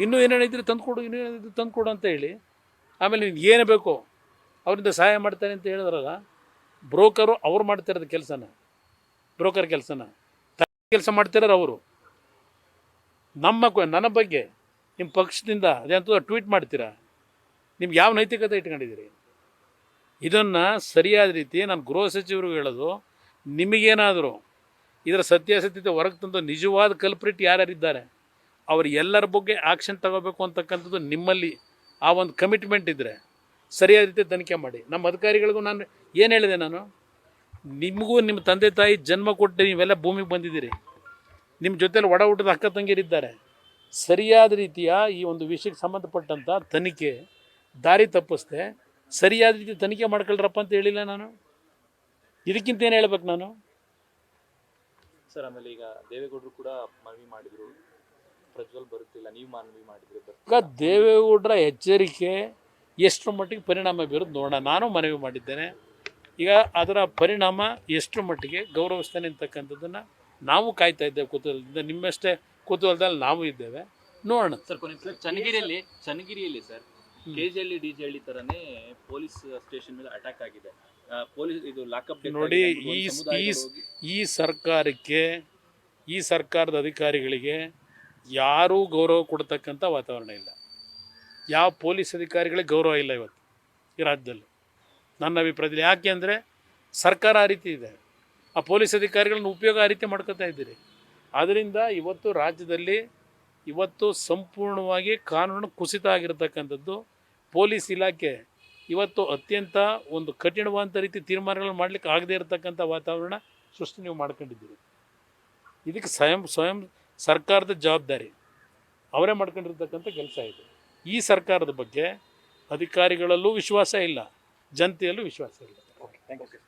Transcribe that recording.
ಇನ್ನೂ ಏನೇನಿದ್ರೆ ತಂದುಕೊಡು, ಇನ್ನೂ ಏನಿದ್ರೆ ತಂದುಕೊಡು ಅಂತ ಹೇಳಿ, ಆಮೇಲೆ ನಿನ್ಗೆ ಏನು ಬೇಕೋ ಅವರಿಂದ ಸಹಾಯ ಮಾಡ್ತಾರೆ ಅಂತ ಹೇಳಿದ್ರಲ್ಲ. ಬ್ರೋಕರು ಅವ್ರು ಮಾಡ್ತಿರೋದು ಕೆಲಸನ, ಬ್ರೋಕರ್ ಕೆಲಸನ ಕೆಲಸ ಮಾಡ್ತಿರೋರು ಅವರು. ನನ್ನ ಬಗ್ಗೆ ನಿಮ್ಮ ಪಕ್ಷದಿಂದ ಅದೇಂತ ಟ್ವೀಟ್ ಮಾಡ್ತೀರಾ? ನಿಮ್ಗೆ ಯಾವ ನೈತಿಕತೆ ಇಟ್ಕೊಂಡಿದ್ದೀರಿ? ಇದನ್ನು ಸರಿಯಾದ ರೀತಿ ನಾನು ಗೃಹ ಸಚಿವರಿಗೆ ಹೇಳೋದು, ನಿಮಗೇನಾದರೂ ಇದರ ಸತ್ಯಾಸತ್ಯತೆ ಹೊರಗೆ ತಂದು ನಿಜವಾದ ಕಲ್ಪ್ರಿಟ್ ಯಾರ್ಯಾರಿದ್ದಾರೆ ಅವರು ಎಲ್ಲರ ಬಗ್ಗೆ ಆ್ಯಕ್ಷನ್ ತಗೋಬೇಕು ಅಂತಕ್ಕಂಥದ್ದು ನಿಮ್ಮಲ್ಲಿ ಆ ಒಂದು ಕಮಿಟ್ಮೆಂಟ್ ಇದ್ದರೆ ಸರಿಯಾದ ರೀತಿ ತನಿಖೆ ಮಾಡಿ. ನಮ್ಮ ಅಧಿಕಾರಿಗಳಿಗೂ ನಾನು ಏನು ಹೇಳಿದೆ, ನಾನು ನಿಮಗೂ ನಿಮ್ಮ ತಂದೆ ತಾಯಿ ಜನ್ಮ ಕೊಟ್ಟು ನೀವೆಲ್ಲ ಭೂಮಿಗೆ ಬಂದಿದ್ದೀರಿ, ನಿಮ್ಮ ಜೊತೆಲಿ ಒಡ ಹುಟ್ಟಿದ ಅಕ್ಕ ತಂಗಿರಿದ್ದಾರೆ. ಸರಿಯಾದ ರೀತಿಯ ಈ ಒಂದು ವಿಷಯಕ್ಕೆ ಸಂಬಂಧಪಟ್ಟಂಥ ತನಿಖೆ ದಾರಿ ತಪ್ಪಿಸ್ದೆ ಸರಿಯಾದ ರೀತಿ ತನಿಖೆ ಮಾಡ್ಕೊಳ್ರಪ್ಪ ಅಂತ ಹೇಳಿಲ್ಲ ನಾನು. ಇದಕ್ಕಿಂತ ಏನು ಹೇಳ್ಬೇಕು ನಾನು? ಸರ್, ಆಮೇಲೆ ಈಗ ದೇವೇಗೌಡರು ಕೂಡ ಮನವಿ ಮಾಡಿದರು, ಪ್ರಜ್ವಲ್ ಬರುತ್ತಿಲ್ಲ, ನೀವು ಮನವಿ ಮಾಡಿದ್ರು. ಈಗ ದೇವೇಗೌಡರ ಎಚ್ಚರಿಕೆ ಎಷ್ಟರ ಮಟ್ಟಿಗೆ ಪರಿಣಾಮ ಬೀರೋದು ನೋಡೋಣ. ನಾನು ಮನವಿ ಮಾಡಿದ್ದೇನೆ. ಈಗ ಅದರ ಪರಿಣಾಮ ಎಷ್ಟರ ಮಟ್ಟಿಗೆ ಗೌರವಿಸ್ತಾನೆ ಅಂತಕ್ಕಂಥದ್ದನ್ನು ನಾವು ಕಾಯ್ತಾ ಇದ್ದೇವೆ ಕುತೂಹಲದಿಂದ. ನಿಮ್ಮಷ್ಟೇ ಕುತೂಹಲದಲ್ಲಿ ನಾವು ಇದ್ದೇವೆ, ನೋಡೋಣ. ಸರ್, ಕೊನೆ ಚನ್ನಗಿರಿಯಲ್ಲಿ ಸರ್ KJL DJL ಥರನೇ ಪೊಲೀಸ್ ಸ್ಟೇಷನ್ ಮೇಲೆ ಅಟ್ಯಾಕ್ ಆಗಿದೆ. ಪೊಲೀಸ್ ಇದು ಲಾಕಪ್ ನೋಡಿ, ಈ ಸರ್ಕಾರಕ್ಕೆ, ಈ ಸರ್ಕಾರದ ಅಧಿಕಾರಿಗಳಿಗೆ ಯಾರೂ ಗೌರವ ಕೊಡ್ತಕ್ಕಂಥ ವಾತಾವರಣ ಇಲ್ಲ. ಯಾವ ಪೊಲೀಸ್ ಅಧಿಕಾರಿಗಳಿಗೆ ಗೌರವ ಇಲ್ಲ ಇವತ್ತು ಈ ರಾಜ್ಯದಲ್ಲಿ, ನನ್ನ ಅಭಿಪ್ರಾಯದಲ್ಲಿ. ಯಾಕೆ ಅಂದರೆ ಸರ್ಕಾರ ಆ ರೀತಿ ಇದೆ, ಆ ಪೊಲೀಸ್ ಅಧಿಕಾರಿಗಳನ್ನ ಉಪಯೋಗ ಆ ರೀತಿ ಮಾಡ್ಕೋತಾ ಇದ್ದೀರಿ. ಆದ್ದರಿಂದ ಇವತ್ತು ರಾಜ್ಯದಲ್ಲಿ ಇವತ್ತು ಸಂಪೂರ್ಣವಾಗಿ ಕಾನೂನು ಕುಸಿತ ಆಗಿರತಕ್ಕಂಥದ್ದು. ಪೊಲೀಸ್ ಇಲಾಖೆ ಇವತ್ತು ಅತ್ಯಂತ ಒಂದು ಕಠಿಣವಾದಂಥ ರೀತಿ ತೀರ್ಮಾನಗಳನ್ನು ಮಾಡಲಿಕ್ಕೆ ಆಗದೇ ಇರತಕ್ಕಂಥ ವಾತಾವರಣ ಸೃಷ್ಟಿ ನೀವು ಮಾಡ್ಕೊಂಡಿದ್ದೀರಿ. ಇದಕ್ಕೆ ಸ್ವಯಂ ಸರ್ಕಾರದ ಜವಾಬ್ದಾರಿ, ಅವರೇ ಮಾಡ್ಕೊಂಡಿರ್ತಕ್ಕಂಥ ಕೆಲಸ ಇದೆ. ಈ ಸರ್ಕಾರದ ಬಗ್ಗೆ ಅಧಿಕಾರಿಗಳಲ್ಲೂ ವಿಶ್ವಾಸ ಇಲ್ಲ, ಜನತೆಯಲ್ಲೂ ವಿಶ್ವಾಸ ಇಲ್ಲ. Thank you.